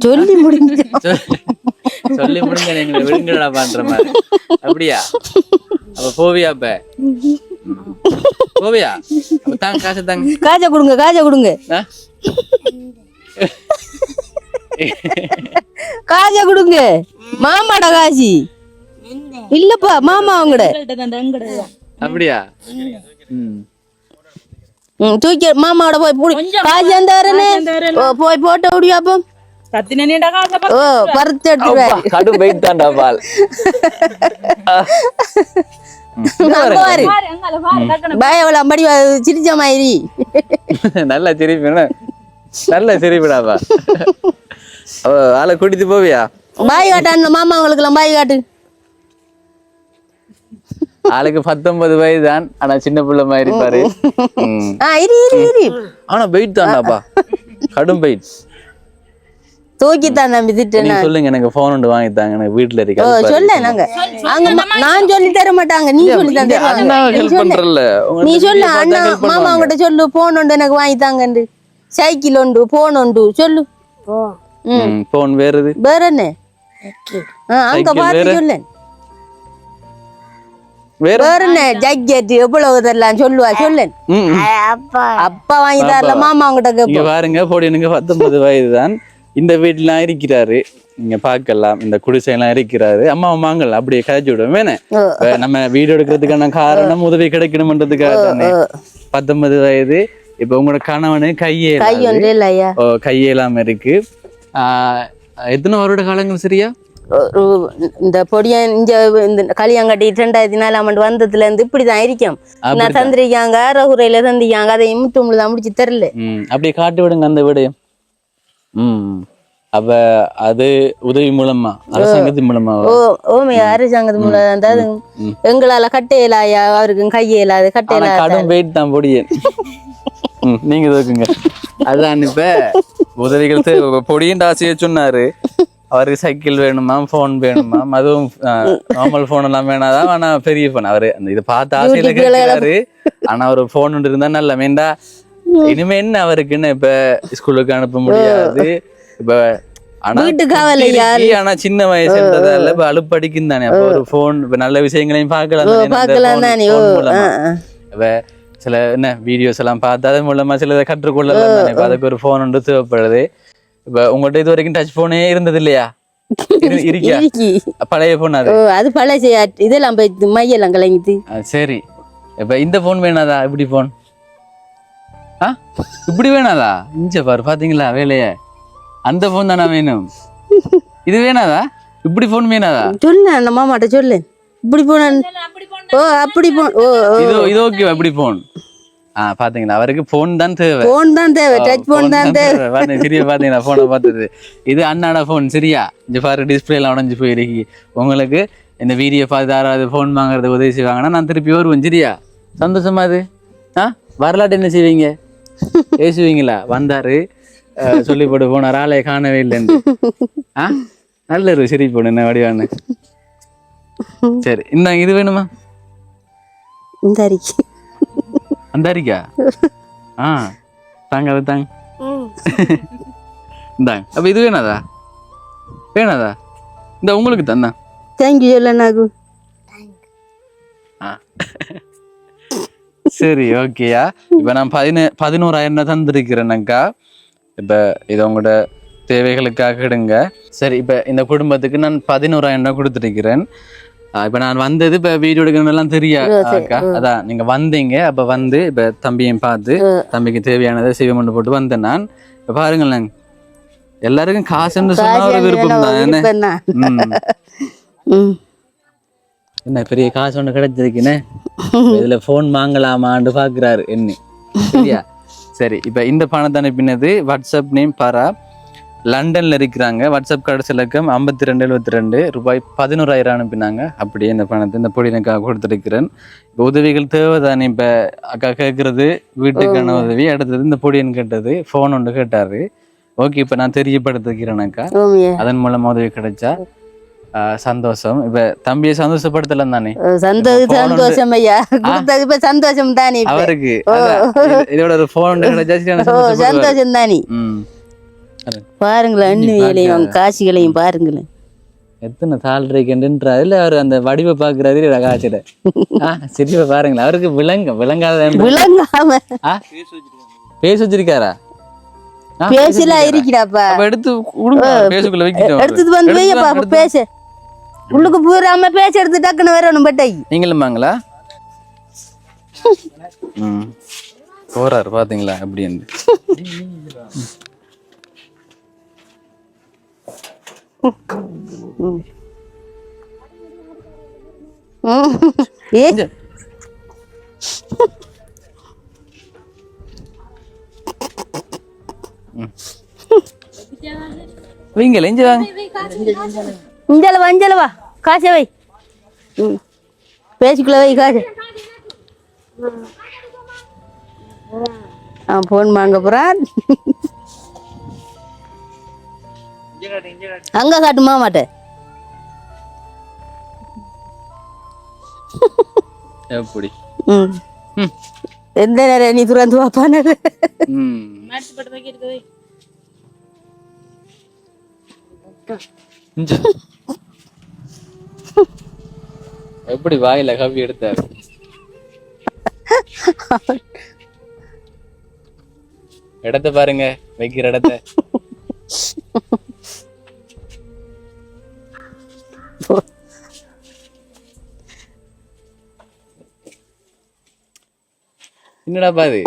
S2: சொல்லி முடிஞ்ச
S1: சொல்லி முடிஞ்ச நீங்க விடுங்கடா பண்ற மாதிரி அப்படியா அப்ப போவியா அப்ப போவியா அப்ப தாங்க காசு தாங்க
S2: காசை கொடுங்க காசை கொடுங்க மாமாடா காசி இல்லப்பா மாமா அவங்கட
S1: அப்படியா
S2: தூக்கி மாமாவோட போய் காசு அந்த போய் போட்ட முடியாப்போ
S3: கத்தின நீண்ட காசை
S2: ஓ பருத்து எடுத்துருவாரு
S1: கடும் வெயிட் தான்டா பால்
S2: நம்புவாரு
S3: அங்கால பாரு டக்குனு
S2: பயவளம் படி சிரிச்ச மாதிரி
S1: நல்ல சிரிப்பு நல்ல சிரிப்புடாப்பா ஆளை கூட்டிட்டு போவியா
S2: பாய் காட்டான் மாமா உங்களுக்கு எல்லாம் பாய் காட்டு
S1: ஆளுக்கு 19 வயது தான் ஆனா சின்ன பிள்ளை மாதிரி இருப்பாரு
S2: இரு இரு இரு
S1: ஆனா வெயிட் தான்டாப்பா கடும் வெயிட்
S2: தூக்கித்தான் நம்பி திட்டு
S1: நீங்க சொல்லுங்க எனக்கு போன் ஒன்று வாங்கித்தாங்க எனக்கு வீட்டுல இருக்கு
S2: ஓ சொல்ல நாங்க அங்க நான் சொல்லி தர மாட்டாங்க நீ சொல்லி தான்
S1: அண்ணா ஹெல்ப் பண்றல
S2: நீ சொல்லு அண்ணா மாமா உங்ககிட்ட சொல்லு போன் ஒன்று எனக்கு வாங்கி தாங்கண்டு சைக்கிள் உண்டு போன் உண்டு சொல்லு
S1: போன் வேறது
S2: வேற என்ன அங்க பார்த்து சொல்லு வேற என்ன ஜக்கெட் எவ்வளவு தரலாம் சொல்லுவா சொல்லு அப்பா வாங்கி தரல மாமா உங்ககிட்ட
S1: இங்க
S2: கேப்போம்
S1: பாருங்க போடி எனக்கு 19 வயது தான் இந்த வீட்டுலாம் இருக்கிறாரு நீங்க பார்க்கலாம் இந்த குடிசையெல்லாம் இருக்கிறாரு அம்மா வாங்கல அப்படியே கதைச்சு விடுவோம் வேணே நம்ம வீடியோ எடுக்கிறதுக்கான காரணம் உதவி கிடைக்கணும்ன்றதுக்காக தானே 19 வயது இப்ப உங்களோட கணவனு
S2: கை ஒன்று இல்லையா
S1: கையெல்லாம் இருக்கு எத்தனை வருட காலங்கள் சரியா
S2: இந்த பொடியன் இந்த களியாங்கட்டி 2004ஆம் ஆண்டு வந்ததுல இருந்து இப்படிதான் இருக்கும் நான் தந்திரிக்காங்க ரகுரையில தந்திக்காங்க அதை முத்துமுழுதான் முடிச்சு தரல
S1: அப்படியே காட்டி விடுங்க அந்த விடயம் அப்ப அது உதவி மூலமா அரசாங்கத்தின் மூலமா
S2: ஓமே அரசாங்கத்து மூலம் அதாவது எங்களால கட்டையிலாயா அவருக்கு கையிலாது கட்டையில
S1: கடும் வெயிட் தான் பொடியன் நீங்க தோக்குங்க அதான் இப்ப உதவிகள் பொடியின் ஆசையை சொன்னாரு அவருக்கு சைக்கிள் வேணுமா போன் வேணுமா அதுவும் நார்மல் போன் எல்லாம் வேணாதான் ஆனா பெரிய போன் அவரு அந்த இதை பார்த்து ஆசையில கேட்கிறாரு ஆனா ஒரு போன் ஒன்று இருந்தா நல்ல வேண்டா இனிமே என்ன அவருக்குன்னு இப்ப ஸ்கூலுக்கு அனுப்ப முடியாது இப்ப ஆனா ஆனா சின்ன வயசுன்றதால இப்ப அலுப்படிக்கும் தானே அப்ப ஒரு போன் இப்ப நல்ல விஷயங்களையும் பார்க்கலாம் தானே இப்ப சில என்ன வீடியோஸ் எல்லாம் பார்த்து அதன் மூலமா சிலதை கற்றுக்கொள்ளலாம் தானே இப்ப அதுக்கு ஒரு போன் ஒன்று தேவைப்படுது இப்ப உங்கள்கிட்ட இது வரைக்கும் டச் போனே இருந்தது இல்லையா இருக்கியா பழைய போன்
S2: அது பழைய இதெல்லாம் மையெல்லாம் கலங்கிது
S1: சரி இப்ப இந்த போன் வேணாதா இப்படி போன் இப்படி வேணாதா இஞ்ச பாரு பாத்தீங்களா வேலைய அந்த போன் தானே வேணும் இது வேணாதா இப்படி போன் வேணாதா
S2: சொல்லு அந்த மாமாட்ட சொல்லு இப்படி போன ஓ அப்படி போன் ஓ
S1: இது ஓகே இப்படி போன் பாத்தீங்களா அவருக்கு போன் தான் தேவை
S2: போன் தான் தேவை டச் போன் தான் தேவை
S1: சரியா பாத்தீங்களா போனை பார்த்தது இது அண்ணாட போன் சரியா இந்த பாரு டிஸ்பிளே எல்லாம் உடஞ்சு போயிருக்கு உங்களுக்கு இந்த வீடியோ பார்த்து யாராவது போன் வாங்குறது உதவி செய்வாங்கன்னா நான் திருப்பி வருவேன் சரியா சந்தோஷமா அது வரலாட்டு என்ன செய்வீங்க பேசுவீங்களா வந்தாரு சொல்லி போட்டு போனார் ஆளைய காணவே இல்லைன்னு நல்ல ஒரு சரி போடு என்ன வடிவான்னு சரி இந்த இது வேணுமா அந்த அரிக்கா தாங்க அது தாங்க இந்தாங்க அப்ப இது வேணாதா இந்த உங்களுக்கு தந்தா
S2: தேங்க்யூ சொல்லு
S1: சரி ஓகேயா இப்ப நான் 11,000 தந்திருக்கிறேன்னாக்கா இப்ப இது உங்களோட தேவைகளுக்காக எடுங்க சரி இப்ப இந்த குடும்பத்துக்கு நான் 11,000 கொடுத்துருக்கிறேன் இப்ப நான் வந்தது இப்ப வீடியோ எடுக்கணும் தெரியாக்கா அதான் நீங்க வந்தீங்க அப்ப வந்து இப்ப தம்பியையும் பார்த்து தம்பிக்கு தேவையானதை செய்வம் போட்டு வந்தேன் நான் இப்ப பாருங்களேன் எல்லாருக்கும் காசுன்னு சொன்னா ஒரு விருப்பம் தான் என்ன பெரிய காசு ஒண்ணு கிடைச்சிருக்குன்னு இதுல போன் வாங்கலாமான்னு பாக்குறாரு என்ன சரியா சரி இப்ப இந்த பணத்தை அனுப்பினது வாட்ஸ்அப் நேம் பாரா லண்டன்ல இருக்கிறாங்க வாட்ஸ்அப் கடைசி இலக்கம் 5272 ரூபாய் 11,000 அனுப்பினாங்க அப்படியே இந்த பணத்தை இந்த பொடி எனக்காக கொடுத்துருக்கிறேன் இப்போ உதவிகள் தேவைதானே இப்ப அக்கா கேட்கறது வீட்டுக்கான உதவி அடுத்தது இந்த பொடியன் கேட்டது போன் ஒன்று கேட்டாரு ஓகே இப்ப நான் தெரியப்படுத்திக்கிறேனாக்கா அதன் மூலமா உதவி கிடைச்சா சந்தோஷம் இப்ப தம்பியை சந்தோஷப்படுத்தலாம் தானே
S2: சந்தோஷம் ஐயா இப்ப சந்தோஷம் தானே
S1: அவருக்கு இதோட ஒரு போன்
S2: சந்தோஷம் தானே பாருங்களேன் எண்ணிலையும் காட்சிகளையும் பாருங்களேன்
S1: எத்தனை தாழ்றைக்குன்றா இல்ல அவர் அந்த வடிவை பாக்குறாரு காட்சியில சரிப்பா பாருங்களேன் அவருக்கு விளங்காம பேச வச்சிருக்காரா
S2: பேசலாம் இருக்கிறாப்பா
S1: எடுத்து பேசுக்குள்ள
S2: எடுத்துட்டு வந்து வையப்பா பேச உள்ளுக்கு பூராம பேச எடுத்து டக்குன்னு வரணும் பட்டை
S1: நீங்களுமாங்களா போறாரு பாத்தீங்களா அப்படின்னு
S2: ஏ
S1: வைங்கல இங்க வாங்க.
S2: இஞ்சல வா காசை வை. பேசிக்குள்ள வை காசு. போன் வாங்க போறான். அங்க காட்டுமா மாட்டேன்.
S1: எப்படி
S2: எந்த நேரம் நீ துறந்து வாப்பான
S1: எப்படி வாயில கவி எடுத்தாரு. இடத்த பாருங்க, வைக்கிற இடத்த. என்னடா பாது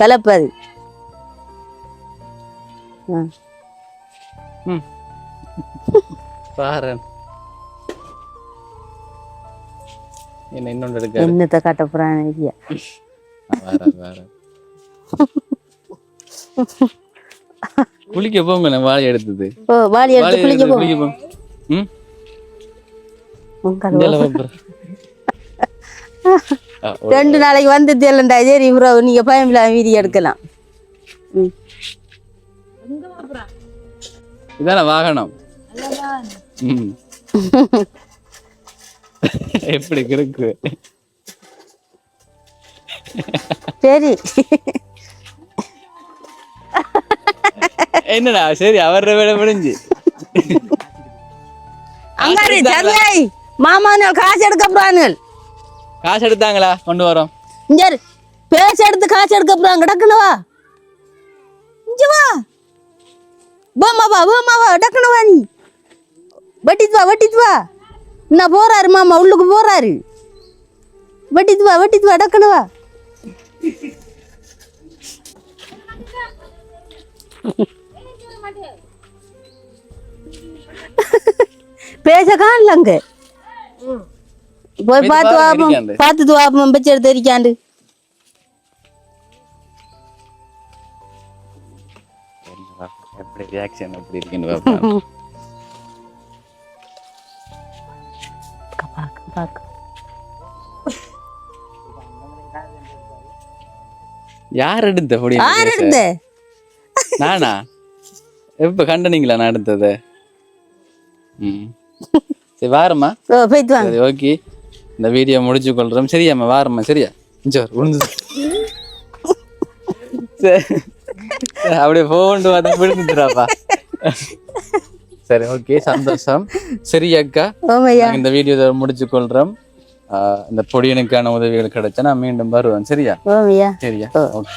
S2: கலப்ப அது.
S1: பாரு என்ன இன்னொன்று இருக்கு.
S2: என்னத்தை காட்ட போறான்.
S1: குளிக்க போங்க. வாழை எடுத்தது
S2: வாளி எடுத்து குளிக்க போ. ரெண்டு நாளைக்கு வந்து தெரியலண்டா. சரி ப்ரோ, நீங்க பயமில்ல வீடியோ எடுக்கலாம்.
S1: இதான வாகனம். எப்படி இருக்கு.
S2: சரி
S1: என்னடா சரி அவர வேலை முடிஞ்சு.
S2: அங்காரி சரியாய் மாமானுகள் காசு எடுக்க போறானுகள்.
S1: காசு எடுத்தாங்களா? கொண்டு வரோம்.
S2: இங்க பேச எடுத்து காசு எடுக்க போறாங்க. டக்குனவா இங்க வா. போமாவா டக்குனவா. நீ வெட்டிட்டு வா. நான் போறாரு மாமா, உள்ளுக்கு போறாரு. வெட்டிட்டு வா டக்குனவா. பேச காணலங்க. போய் பார்த்து வாப்பம் வச்சு எடுத்து எரிக்காண்டு.
S1: எப்படி ரியாக்ஷன் எப்படி இருக்குன்னு பாப்போம். யார் எடுத்த பொடி?
S2: யார் எடுத்த?
S1: நானா? எப்ப கண்டனீங்களா நான் எடுத்தத? சரி வாரம்மா.
S2: போயிட்டு வாங்க.
S1: சரி ஓகே, இந்த வீடியோ முடிச்சு கொள்றோம். சரியாம்மா வாரம்மா. சரியா உழுந்து அப்படியே போண்டு வந்து விழுந்துட்டுறாப்பா. சரி ஓகே, சந்தோஷம். சரி அக்கா, இந்த வீடியோ முடிச்சு கொள்றோம். இந்த பொடியனுக்கான உதவிகள் கிடைச்சா நான் மீண்டும் வருவேன். சரியா? சரியா? ஓகே.